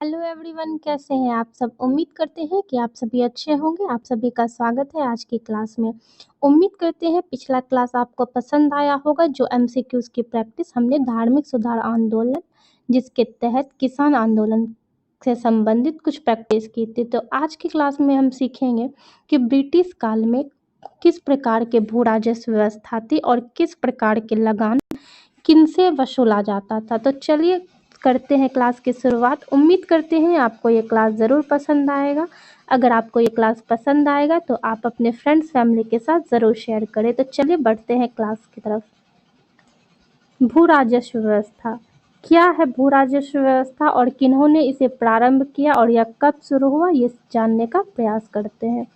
Hello everyone, कैसे हैं आप सब। उम्मीद करते हैं कि आप सभी अच्छे होंगे। आप सभी का स्वागत है आज की क्लास में। उम्मीद करते हैं पिछला क्लास आपको पसंद आया होगा, जो एमसीक्यूज की प्रैक्टिस हमने धार्मिक सुधार आंदोलन जिसके तहत किसान आंदोलन से संबंधित कुछ प्रैक्टिस की थी। तो आज की क्लास में हम सीखेंगे कि ब्रिटिश काल में किस प्रकार के भू राजस्व व्यवस्था थी और किस प्रकार के लगान किनसे वसूला जाता था। तो चलिए करते हैं क्लास की शुरुआत। उम्मीद करते हैं आपको ये क्लास ज़रूर पसंद आएगा। अगर आपको ये क्लास पसंद आएगा तो आप अपने फ्रेंड्स फैमिली के साथ ज़रूर शेयर करें। तो चलिए बढ़ते हैं क्लास की तरफ। भू राजस्व व्यवस्था क्या है? भू राजस्व व्यवस्था और किन्होंने इसे प्रारंभ किया और यह कब शुरू हुआ, ये जानने का प्रयास करते हैं।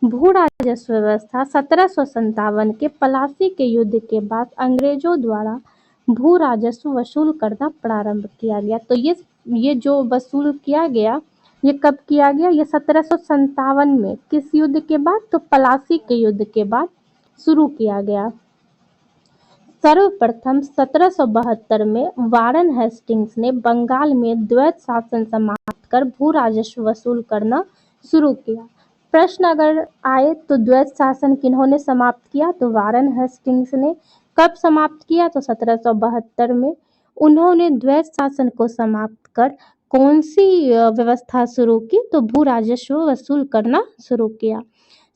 भू राजस्व व्यवस्था 1757 के प्लासी के युद्ध के बाद अंग्रेजों द्वारा भू राजस्व वसूल करना प्रारंभ किया गया। तो ये जो वसूल किया गया, ये कब किया गया? ये 1757 में। किस युद्ध के बाद? तो प्लासी के युद्ध के बाद शुरू किया गया। सर्वप्रथम 1772 में वारन हेस्टिंग्स ने बंगाल में द्वैत शासन समाप्त कर भू राजस्व वसूल करना शुरू किया। प्रश्न अगर आए तो द्वैत शासन किन्होंने समाप्त किया? तो वारन हेस्टिंग्स ने। कब समाप्त किया? तो 1772 में। उन्होंने द्वैत शासन को समाप्त कर कौन सी व्यवस्था शुरू की? तो भू राजस्व वसूल करना शुरू किया।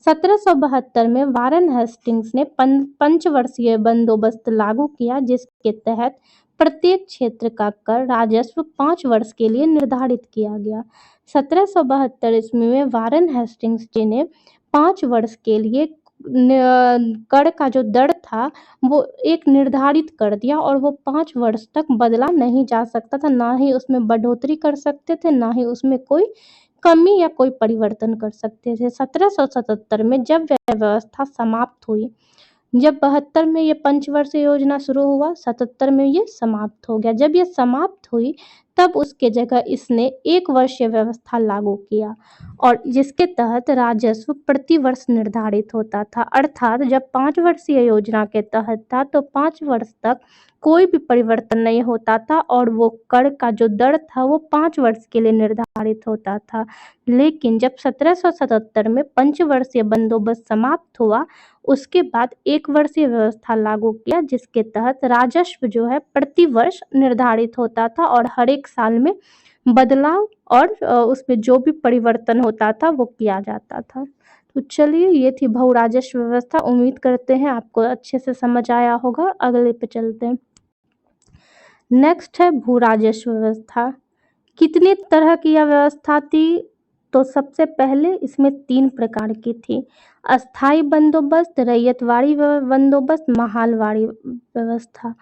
1772 में वारन हेस्टिंग्स ने पंचवर्षीय बंदोबस्त लागू किया, जिसके तहत प्रत्येक क्षेत्र का कर राजस्व 5 वर्ष के लिए निर्धारित किया गया। 1772 ईस्वी में वारन हेस्टिंग्स जी ने 5 वर्ष के लिए कर का जो दर था वो एक निर्धारित कर दिया और वो 5 वर्ष तक बदला नहीं जा सकता था। ना ही उसमें बढ़ोतरी कर सकते थे, ना ही उसमें कोई कमी या कोई परिवर्तन कर सकते थे। 1777 में जब वह व्यवस्था समाप्त हुई, जब 72 में ये पंचवर्षीय योजना शुरू हुआ, 77 में ये समाप्त हो गया। जब ये समाप्त हुई तब उसके जगह इसने 1 वर्षीय व्यवस्था लागू किया और जिसके तहत राजस्व प्रति वर्ष निर्धारित होता था। अर्थात जब 5 वर्षीय योजना के तहत था तो 5 वर्ष तक कोई भी परिवर्तन नहीं होता था और वो कर का जो दर था वो 5 वर्ष के लिए निर्धारित होता था। लेकिन जब 1777 में पंचवर्षीय बंदोबस्त समाप्त हुआ, उसके बाद 1 वर्षीय व्यवस्था लागू किया, जिसके तहत राजस्व जो है प्रति वर्ष निर्धारित होता था और हर एक साल में बदलाव और उसमें जो भी परिवर्तन होता था वो किया जाता था। तो चलिए, ये थी भू राजस्व व्यवस्था। उम्मीद करते हैं आपको अच्छे से समझ आया होगा। अगले पे चलते हैं। नेक्स्ट है भू राजस्व व्यवस्था। कितने तरह की यह व्यवस्था थी? तो सबसे पहले इसमें 3 प्रकार की थी: अस्थाई बंदोबस्त, रैयतवाड़ी बंदोबस्त, महालवाड़ी व्यवस्था।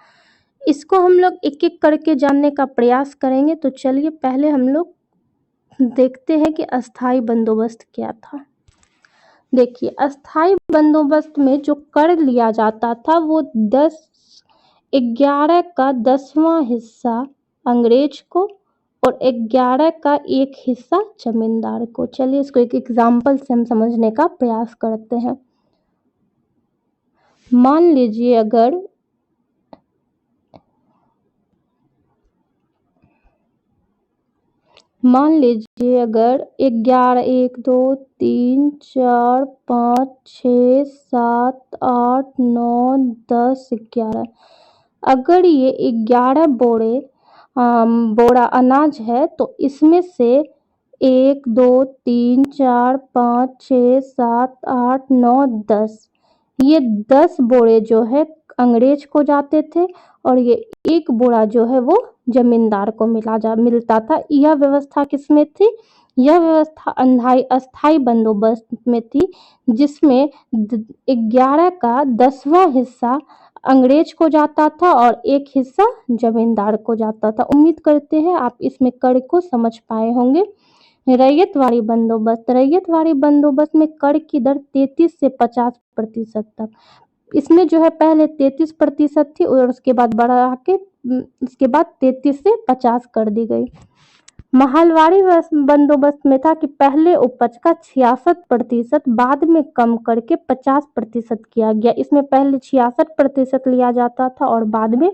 इसको हम लोग एक एक करके जानने का प्रयास करेंगे। तो चलिए पहले हम लोग देखते हैं कि अस्थाई बंदोबस्त क्या था। देखिए, अस्थाई बंदोबस्त में जो कर लिया जाता था वो 11 का 10वां हिस्सा अंग्रेज को और 11 का 1 हिस्सा जमींदार को। चलिए इसको एक एग्जाम्पल से हम समझने का प्रयास करते हैं। मान लीजिए अगर मान लीजिए अगर 11, 1, 2, 3, 4, 5, 6, 7, 8, 9, 10, 11, अगर ये 11 बोरा अनाज है तो इसमें से 1, 2, 3, 4, 5, 6, 7, 8, 9, 10, ये 10 बोरे जो है अंग्रेज को जाते थे और ये 1 बोरा जो है वो जमींदार को मिलता था। यह व्यवस्था किसमें थी? यह व्यवस्था अस्थाई बंदोबस्त में थी, जिसमें 11 का 10वां हिस्सा अंग्रेज को जाता था और 1 हिस्सा जमींदार को जाता था। उम्मीद करते हैं आप इसमें कर को समझ पाए होंगे। रैयतवाड़ी बंदोबस्त में कर की दर 33 से 50% तक। इसमें जो है पहले 33% थी और उसके बाद बढ़ा के उसके बाद 33 से 50 कर दी गई। महलवाड़ी बंदोबस्त में था कि पहले उपज का 66% बाद में कम करके 50% किया गया। इसमें पहले 66% लिया जाता था और बाद में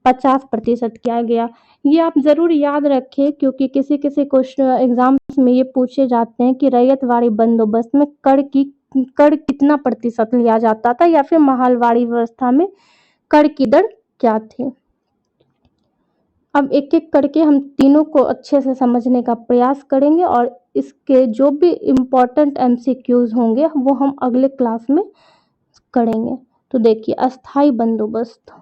50% किया गया। ये आप ज़रूर याद रखें क्योंकि किसी-किसी क्वेश्चन एग्ज़ाम्स में ये पूछे जाते हैं कि रैयतवाड़ी बंदोबस्त में कर कितना प्रतिशत लिया जाता था या फिर महलवाड़ी व्यवस्था में कर की दर क्या थी। अब एक-एक करके हम तीनों को अच्छे से समझने का प्रयास करेंगे और इसके जो भी इम्पोर्टेंट एमसीक्यूज़ होंगे वो हम अगले क्लास में करेंगे। तो देखिए अस्थायी बंदोबस्त।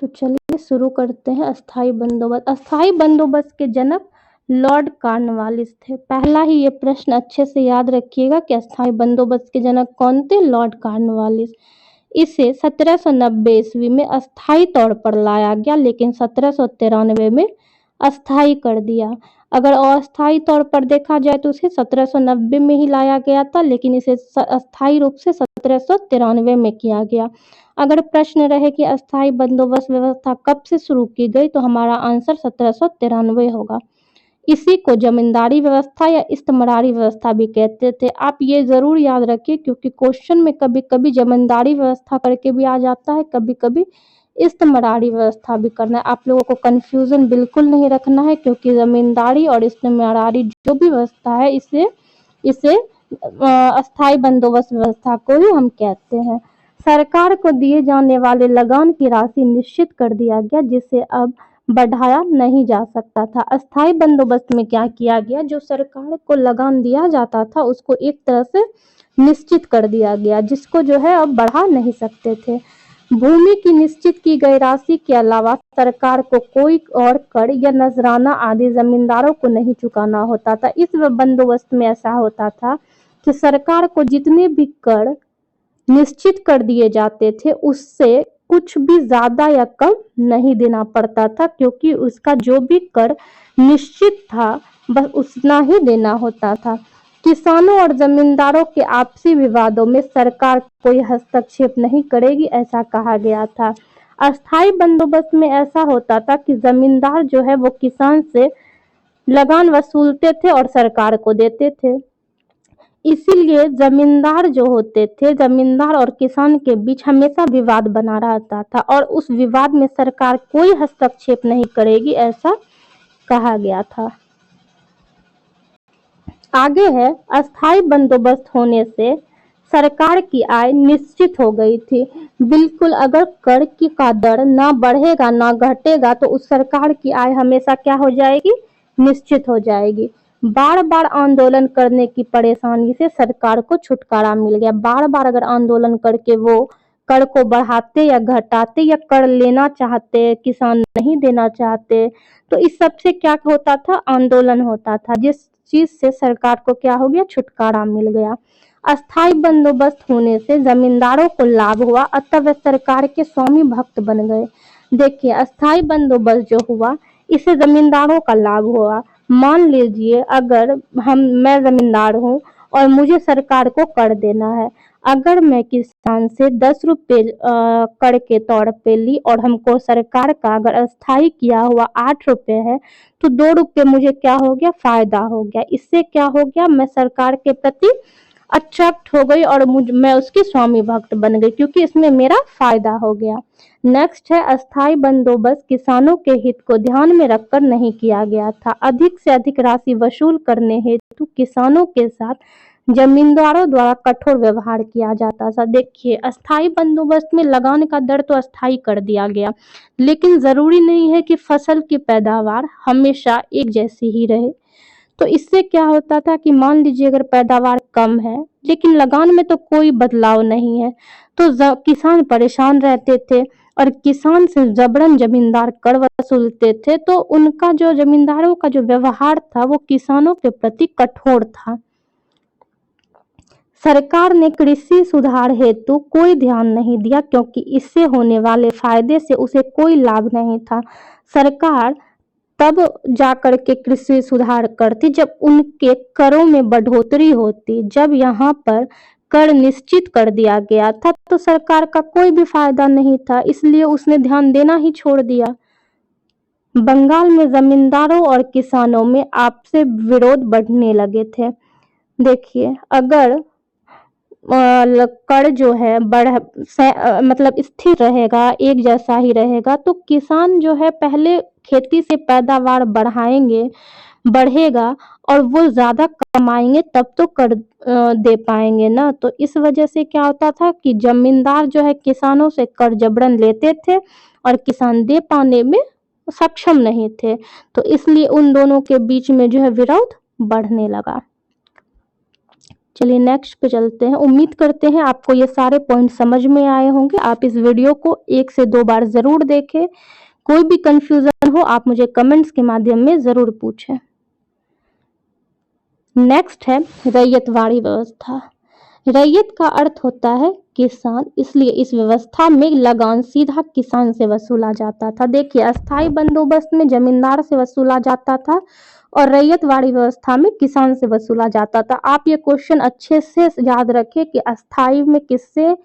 तो चलिए शुरू करते हैं। अस्थायी बंदोबस्त। अस्थायी बंदोबस्त के जनक लॉर्ड कॉर्नवालिस थे। पहला ही ये प्रश्न अच्छे से याद रखिएगा कि अस्थायी बंदोबस्त के जनक कौन थे? Lord Cornwallis. इसे 1790 ईस्वी में अस्थायी तौर पर लाया गया लेकिन 1793 में अस्थायी कर दिया। अगर अस्थायी तौर पर देखा जाए तो उसे 1790 में ही लाया गया था लेकिन इसे अस्थायी रूप से 1793 में किया गया। अगर प्रश्न रहे कि अस्थायी बंदोबस्त व्यवस्था कब से शुरू की गई तो हमारा आंसर 1793 होगा। इसी को जमींदारी व्यवस्था या इस्तमरारी व्यवस्था भी कहते थे। आप ये ज़रूर याद रखिए क्योंकि क्वेश्चन में कभी-कभी जमींदारी व्यवस्था करके भी आ जाता है, कभी-कभी इस्तमरारी व्यवस्था भी करना है। आप लोगों को कन्फ्यूज़न बिल्कुल नहीं रखना है क्योंकि जमींदारी और इस्तमरारी जो भी व्यवस्था है इसे अस्थायी बंदोबस्त व्यवस्था को ही हम कहते हैं। सरकार को दिए जाने वाले लगान की राशि निश्चित कर दिया गया जिसे अब बढ़ाया नहीं जा सकता था। अस्थायी बंदोबस्त में क्या किया गया, जो सरकार को लगान दिया जाता था उसको एक तरह से निश्चित कर दिया गया जिसको जो है अब बढ़ा नहीं सकते थे। भूमि की निश्चित की गई राशि के अलावा सरकार को कोई और कर या नजराना आदि जमींदारों को नहीं चुकाना होता था। इस बंदोबस्त में ऐसा होता था कि सरकार को जितने भी कर निश्चित कर दिए जाते थे उससे कुछ भी ज़्यादा या कम नहीं देना पड़ता था क्योंकि उसका जो भी कर निश्चित था बस उतना ही देना होता था। किसानों और जमींदारों के आपसी विवादों में सरकार कोई हस्तक्षेप नहीं करेगी ऐसा कहा गया था। अस्थायी बंदोबस्त में ऐसा होता था कि जमींदार जो है वो किसान से लगान वसूलते थे और सरकार को देते थे। इसीलिए जमींदार जो होते थे, जमींदार और किसान के बीच हमेशा विवाद बना रहता था और उस विवाद में सरकार कोई हस्तक्षेप नहीं करेगी ऐसा कहा गया था। आगे है अस्थायी बंदोबस्त होने से सरकार की आय निश्चित हो गई थी। बिल्कुल अगर कर की का दर ना बढ़ेगा ना घटेगा तो उस सरकार की आय हमेशा क्या हो जाएगी? निश्चित हो जाएगी। बार बार आंदोलन करने की परेशानी से सरकार को छुटकारा मिल गया। बार बार अगर आंदोलन करके वो कर को बढ़ाते या घटाते या कर लेना चाहते, किसान नहीं देना चाहते तो इस सब से क्या होता था? आंदोलन होता था जिस चीज से सरकार को क्या हो गया? छुटकारा मिल गया। अस्थायी बंदोबस्त होने से जमींदारों को लाभ हुआ अतः वे सरकार के स्वामी भक्त बन गए। देखिए अस्थायी बंदोबस्त जो हुआ इससे जमींदारों का लाभ हुआ। मान लीजिए अगर मैं जमींदार हूँ और मुझे सरकार को कर देना है। अगर मैं किसान से 10 रुपये कर के तौर पे ली और हमको सरकार का अगर अस्थायी किया हुआ 8 रुपये है तो 2 रुपये मुझे क्या हो गया? फायदा हो गया। इससे क्या हो गया? मैं सरकार के प्रति अट्रैक्ट हो गई और मैं उसकी स्वामी भक्त बन गई क्योंकि इसमें मेरा फायदा हो गया। नेक्स्ट है अस्थायी बंदोबस्त किसानों के हित को ध्यान में रखकर नहीं किया गया था। अधिक से अधिक राशि वसूल करने हेतु किसानों के साथ जमींदारों द्वारा कठोर व्यवहार किया जाता था। देखिए अस्थायी बंदोबस्त में लगान का दर तो अस्थायी कर दिया गया लेकिन जरूरी नहीं है कि फसल की पैदावार हमेशा एक जैसी ही रहे। तो इससे क्या होता था कि मान लीजिए अगर पैदावार कम है लेकिन लगान में तो कोई बदलाव नहीं है तो किसान परेशान रहते थे और किसान से जबरन जमींदार कर वसूलते थे तो उनका जो जमींदारों का जो व्यवहार था वो किसानों के प्रति कठोर था। सरकार ने कृषि सुधार हेतु कोई ध्यान नहीं दिया क्योंकि इससे होने वाले फायदे से उसे कोई लाभ नहीं था। सरकार तब जाकर के कृषि सुधार करती जब उनके करों में बढ़ोतरी होती। जब यहाँ पर कर निश्चित कर दिया गया था तो सरकार का कोई भी फायदा नहीं था इसलिए उसने ध्यान देना ही छोड़ दिया। बंगाल में जमींदारों और किसानों में आपसे विरोध बढ़ने लगे थे। देखिए अगर कर जो है मतलब स्थिर रहेगा, एक जैसा ही रहेगा, तो किसान जो है पहले खेती से पैदावार बढ़ेगा और वो ज़्यादा कमाएँगे तब तो कर दे पाएँगे ना। तो इस वजह से क्या होता था कि ज़मींदार जो है किसानों से कर्ज जबरन लेते थे और किसान दे पाने में सक्षम नहीं थे। तो इसलिए उन दोनों के बीच में जो है विरोध बढ़ने लगा। चलिए नेक्स्ट पे चलते हैं। उम्मीद करते हैं आपको ये सारे पॉइंट समझ में आए होंगे। आप इस वीडियो को 1 से 2 बार ज़रूर देखें। कोई भी कंफ्यूजन हो आप मुझे कमेंट्स के माध्यम में ज़रूर पूछें। नेक्स्ट है रैयतवाड़ी व्यवस्था। रैयत का अर्थ होता है किसान, इसलिए इस व्यवस्था में लगान सीधा किसान से वसूला जाता था। देखिए, अस्थायी बंदोबस्त में जमींदार से वसूला जाता था और रैयतवाड़ी व्यवस्था में किसान से वसूला जाता था। आप ये क्वेश्चन अच्छे से याद रखें कि अस्थायी में किससे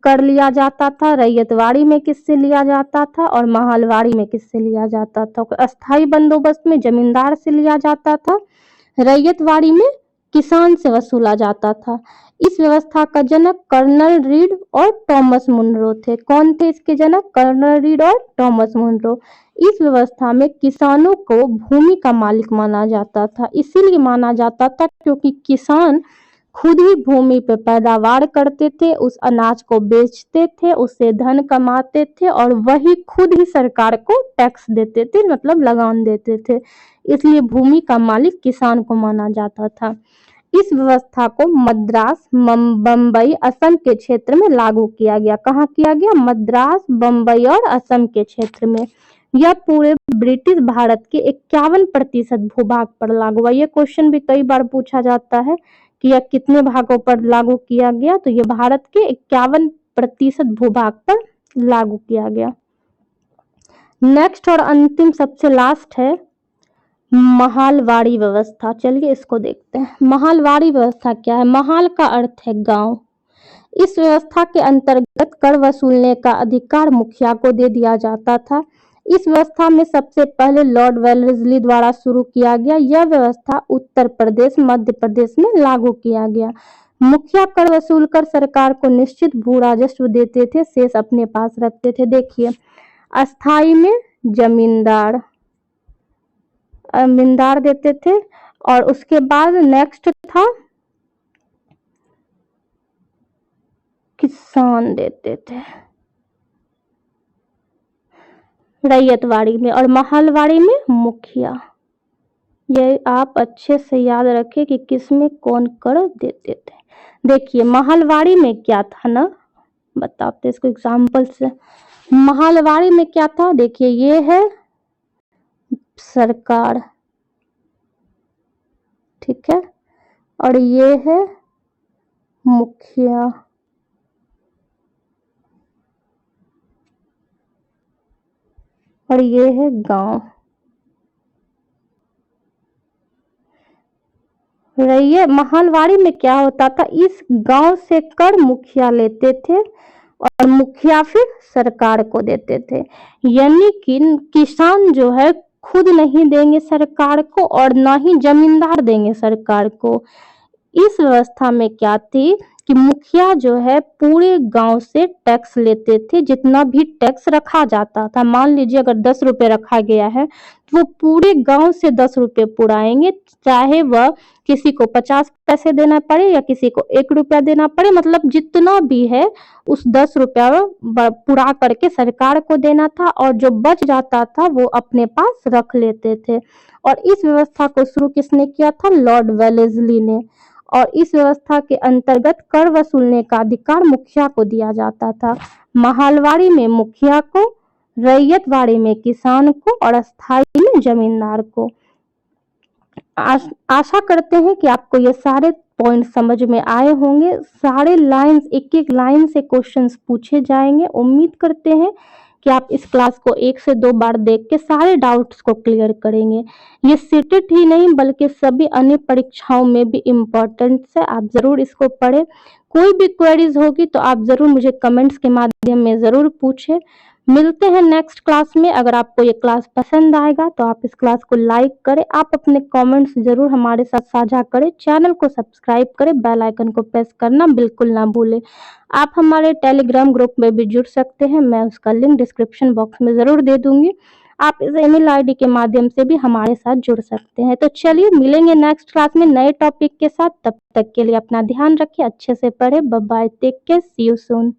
कर लिया जाता था, रैयतवाड़ी में किससे लिया जाता था और महलवाड़ी में किससे लिया जाता था। अस्थायी बंदोबस्त में जमींदार से लिया जाता था, रैयतवाड़ी में किसान से वसूला जाता था। इस व्यवस्था का जनक कर्नल रीड और थॉमस मुनरो थे। कौन थे इसके जनक? कर्नल रीड और थॉमस मुनरो। इस व्यवस्था में किसानों को भूमि का मालिक माना जाता था। इसीलिए माना जाता था क्योंकि किसान खुद ही भूमि पे पैदावार करते थे, उस अनाज को बेचते थे, उससे धन कमाते थे और वही खुद ही सरकार को टैक्स देते थे, मतलब लगान देते थे। इसलिए भूमि का मालिक किसान को माना जाता था। इस व्यवस्था को मद्रास, बम्बई, असम के क्षेत्र में लागू किया गया। कहाँ किया गया? मद्रास, बम्बई और असम के क्षेत्र में। यह पूरे ब्रिटिश भारत के 51% भूभाग पर लागू हुआ। यह क्वेश्चन भी कई बार पूछा जाता है कि यह कितने भागों पर लागू किया गया, तो यह भारत के 51% भूभाग पर लागू किया गया। नेक्स्ट और अंतिम सबसे लास्ट है महालवाड़ी व्यवस्था। चलिए इसको देखते हैं। महालवाड़ी व्यवस्था क्या है? महाल का अर्थ है गांव। इस व्यवस्था के अंतर्गत कर वसूलने का अधिकार मुखिया को दे दिया जाता था। इस व्यवस्था में सबसे पहले लॉर्ड वेलेस्ली द्वारा शुरू किया गया। यह व्यवस्था उत्तर प्रदेश, मध्य प्रदेश में लागू किया गया। मुखिया कर वसूल कर सरकार को निश्चित भू राजस्व देते थे, शेष अपने पास रखते थे। देखिए, अस्थाई में जमींदार देते थे और उसके बाद नेक्स्ट था किसान देते थे रैयतवाड़ी में, और महलवाड़ी में मुखिया। ये आप अच्छे से याद रखें कि किस में कौन कर देते थे। देखिए, महलवाड़ी में क्या था ना, बताते इसको एग्जाम्पल से। महलवाड़ी में क्या था? देखिए, ये है सरकार, ठीक है, और ये है मुखिया, और ये है गांव। रैयत महलवाड़ी में क्या होता था? इस गांव से कर मुखिया लेते थे और मुखिया फिर सरकार को देते थे। यानी कि किसान जो है खुद नहीं देंगे सरकार को और ना ही जमींदार देंगे सरकार को। इस व्यवस्था में क्या थी कि मुखिया जो है पूरे गांव से टैक्स लेते थे। जितना भी टैक्स रखा जाता था, मान लीजिए अगर 10 रुपए रखा गया है तो वो पूरे गांव से 10 रुपए पुराएंगे, चाहे वह किसी को 50 पैसे देना पड़े या किसी को 1 रुपया देना पड़े, मतलब जितना भी है उस 10 रुपया पूरा करके सरकार को देना था और जो बच जाता था वो अपने पास रख लेते थे। और इस व्यवस्था को शुरू किसने किया था? लॉर्ड वेलेस्ली ने। और इस व्यवस्था के अंतर्गत कर वसूलने का अधिकार मुखिया को दिया जाता था। महलवाड़ी में मुखिया को, रैयतवाड़ी में किसान को और अस्थाई में जमींदार को। आशा करते हैं कि आपको ये सारे पॉइंट समझ में आए होंगे। सारे लाइंस, एक एक लाइन से क्वेश्चंस पूछे जाएंगे। उम्मीद करते हैं कि आप इस क्लास को 1 से 2 बार देख के सारे डाउट्स को क्लियर करेंगे। ये सीटेट ही नहीं बल्कि सभी अन्य परीक्षाओं में भी इम्पोर्टेंट है। आप जरूर इसको पढ़ें। कोई भी क्वेरीज होगी तो आप जरूर मुझे कमेंट्स के माध्यम में जरूर पूछें। मिलते हैं नेक्स्ट क्लास में। अगर आपको ये क्लास पसंद आएगा तो आप इस क्लास को लाइक करें, आप अपने कमेंट्स जरूर हमारे साथ साझा करें, चैनल को सब्सक्राइब करें, बेल आइकन को प्रेस करना बिल्कुल ना भूलें। आप हमारे टेलीग्राम ग्रुप में भी जुड़ सकते हैं, मैं उसका लिंक डिस्क्रिप्शन बॉक्स में ज़रूर दे दूंगी। आप इस ईमेल आईडी के माध्यम से भी हमारे साथ जुड़ सकते हैं। तो चलिए मिलेंगे नेक्स्ट क्लास में नए टॉपिक के साथ। तब तक के लिए अपना ध्यान रखिए, अच्छे से पढ़े। Bye bye, take care, see you soon.